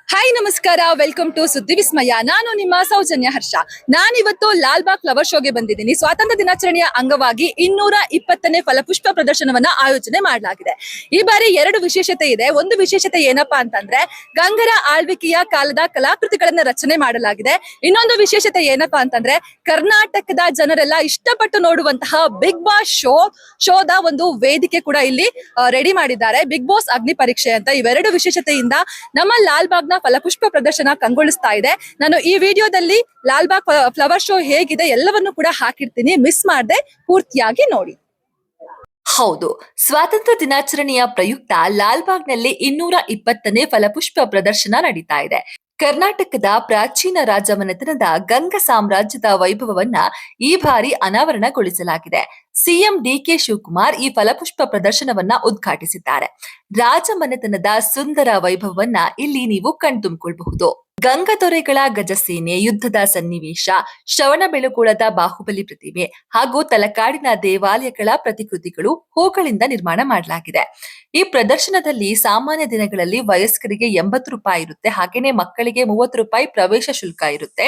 Hi ನಮಸ್ಕಾರ, welcome to ಸುದ್ದಿ ವಿಸ್ಮಯ. ನಾನು ನಿಮ್ಮ ಸೌಜನ್ಯ ಹರ್ಷ. ನಾನಿವತ್ತು ಲಾಲ್ಬಾಗ್ ಫ್ಲವರ್ ಶೋಗೆ ಬಂದಿದ್ದೀನಿ. ಸ್ವಾತಂತ್ರ್ಯ ದಿನಾಚರಣೆಯ ಅಂಗವಾಗಿ 220ನೇ ಫಲಪುಷ್ಪ ಪ್ರದರ್ಶನವನ್ನ ಆಯೋಜನೆ ಮಾಡಲಾಗಿದೆ. ಈ ಬಾರಿ ಎರಡು ವಿಶೇಷತೆ ಇದೆ. ಒಂದು ವಿಶೇಷತೆ ಏನಪ್ಪಾ ಅಂತಂದ್ರೆ ಗಂಗರ ಆಳ್ವಿಕೆಯ ಕಾಲದ ಕಲಾಕೃತಿಗಳನ್ನ ರಚನೆ ಮಾಡಲಾಗಿದೆ. ಇನ್ನೊಂದು ವಿಶೇಷತೆ ಏನಪ್ಪಾ ಅಂತಂದ್ರೆ ಕರ್ನಾಟಕದ ಜನರೆಲ್ಲ ಇಷ್ಟಪಟ್ಟು ನೋಡುವಂತಹ ಬಿಗ್ ಬಾಸ್ ಶೋದ ಒಂದು ವೇದಿಕೆ ಕೂಡ ಇಲ್ಲಿ ರೆಡಿ ಮಾಡಿದ್ದಾರೆ. ಬಿಗ್ ಬಾಸ್ ಅಗ್ನಿ ಪರೀಕ್ಷೆ ಅಂತ. ಇವೆರಡು ವಿಶೇಷತೆಯಿಂದ ನಮ್ಮ ಲಾಲ್ಬಾಗ್ನ ಫಲಪುಷ್ಪ ಪ್ರದರ್ಶನ ಕಂಗೊಳಿಸ್ತಾ ಇದೆ. ನಾನು ಈ ವಿಡಿಯೋದಲ್ಲಿ ಲಾಲ್ಬಾಗ್ ಫ್ಲವರ್ ಶೋ ಹೇಗಿದೆ ಎಲ್ಲವನ್ನು ಕೂಡ ಹಾಕಿರ್ತೀನಿ, ಮಿಸ್ ಮಾಡದೆ ಪೂರ್ತಿಯಾಗಿ ನೋಡಿ. ಹೌದು, ಸ್ವಾತಂತ್ರ್ಯ ದಿನಾಚರಣೆಯ ಪ್ರಯುಕ್ತ ಲಾಲ್ಬಾಗ್ನಲ್ಲಿ 220ನೇ ಫಲಪುಷ್ಪ ಪ್ರದರ್ಶನ ನಡೀತಾ ಇದೆ. ಕರ್ನಾಟಕದ ಪ್ರಾಚೀನ ರಾಜಮನೆತನದ ಗಂಗ ಸಾಮ್ರಾಜ್ಯದ ವೈಭವವನ್ನ ಈ ಬಾರಿ ಅನಾವರಣಗೊಳಿಸಲಾಗಿದೆ. ಸಿಎಂ ಡಿಕೆ ಶಿವಕುಮಾರ್ ಈ ಫಲಪುಷ್ಪ ಪ್ರದರ್ಶನವನ್ನ ಉದ್ಘಾಟಿಸಿದ್ದಾರೆ. ರಾಜಮನೆತನದ ಸುಂದರ ವೈಭವವನ್ನ ಇಲ್ಲಿ ನೀವು ಕಣ್ತುಂಬಿಕೊಳ್ಳಬಹುದು. ಗಂಗದೊರೆಗಳ ಗಜಸೇನೆ, ಯುದ್ಧದ ಸನ್ನಿವೇಶ, ಶ್ರವಣಬೆಳಗೊಳದ ಬಾಹುಬಲಿ ಪ್ರತಿಮೆ ಹಾಗೂ ತಲಕಾಡಿನ ದೇವಾಲಯಗಳ ಪ್ರತಿಕೃತಿಗಳು ಹೂಗಳಿಂದ ನಿರ್ಮಾಣ ಮಾಡಲಾಗಿದೆ. ಈ ಪ್ರದರ್ಶನದಲ್ಲಿ ಸಾಮಾನ್ಯ ದಿನಗಳಲ್ಲಿ ವಯಸ್ಕರಿಗೆ 80 ರೂಪಾಯಿ ಇರುತ್ತೆ. ಹಾಗೇನೆ ಮಕ್ಕಳಿಗೆ 30 ರೂಪಾಯಿ ಪ್ರವೇಶ ಶುಲ್ಕ ಇರುತ್ತೆ.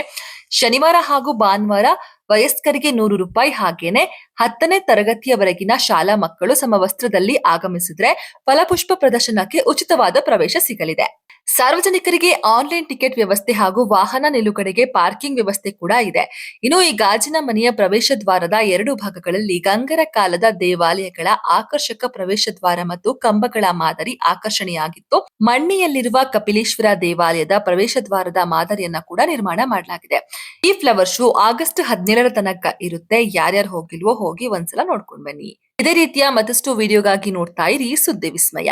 ಶನಿವಾರ ಹಾಗೂ ಭಾನುವಾರ ವಯಸ್ಕರಿಗೆ 100 ರೂಪಾಯಿ. ಹಾಗೇನೆ 10ನೇ ತರಗತಿಯವರೆಗಿನ ಶಾಲಾ ಮಕ್ಕಳು ಸಮವಸ್ತ್ರದಲ್ಲಿ ಆಗಮಿಸಿದ್ರೆ ಫಲಪುಷ್ಪ ಪ್ರದರ್ಶನಕ್ಕೆ ಉಚಿತವಾದ ಪ್ರವೇಶ ಸಿಗಲಿದೆ. ಸಾರ್ವಜನಿಕರಿಗೆ ಆನ್ಲೈನ್ ಟಿಕೆಟ್ ವ್ಯವಸ್ಥೆ ಹಾಗೂ ವಾಹನ ನಿಲುಗಡೆಗೆ ಪಾರ್ಕಿಂಗ್ ವ್ಯವಸ್ಥೆ ಕೂಡ ಇದೆ. ಇನ್ನು ಈ ಗಾಜಿನ ಮನೆಯ ಪ್ರವೇಶ ದ್ವಾರದ 2 ಭಾಗಗಳಲ್ಲಿ ಗಂಗರ ಕಾಲದ ದೇವಾಲಯಗಳ ಆಕರ್ಷಕ ಪ್ರವೇಶ ದ್ವಾರ ಮತ್ತು ಕಂಬಗಳ ಮಾದರಿ ಆಕರ್ಷಣೆಯಾಗಿತ್ತು. ಮಣ್ಣಿಯಲ್ಲಿರುವ ಕಪಿಲೇಶ್ವರ ದೇವಾಲಯದ ಪ್ರವೇಶ ದ್ವಾರದ ಮಾದರಿಯನ್ನ ಕೂಡ ನಿರ್ಮಾಣ ಮಾಡಲಾಗಿದೆ. ಈ ಫ್ಲವರ್ ಶೋ ಆಗಸ್ಟ್ 17ರ ತನಕ ಇರುತ್ತೆ. ಯಾರ್ಯಾರು ಹೋಗಿಲ್ವೋ ಹೋಗಿ ಒಂದ್ಸಲ ನೋಡ್ಕೊಂಡ್ ಬನ್ನಿ. ಇದೇ ರೀತಿಯ ಮತ್ತಷ್ಟು ವಿಡಿಯೋಗಾಗಿ ನೋಡ್ತಾ ಇರಿ ಸುದ್ದಿ ವಿಸ್ಮಯ.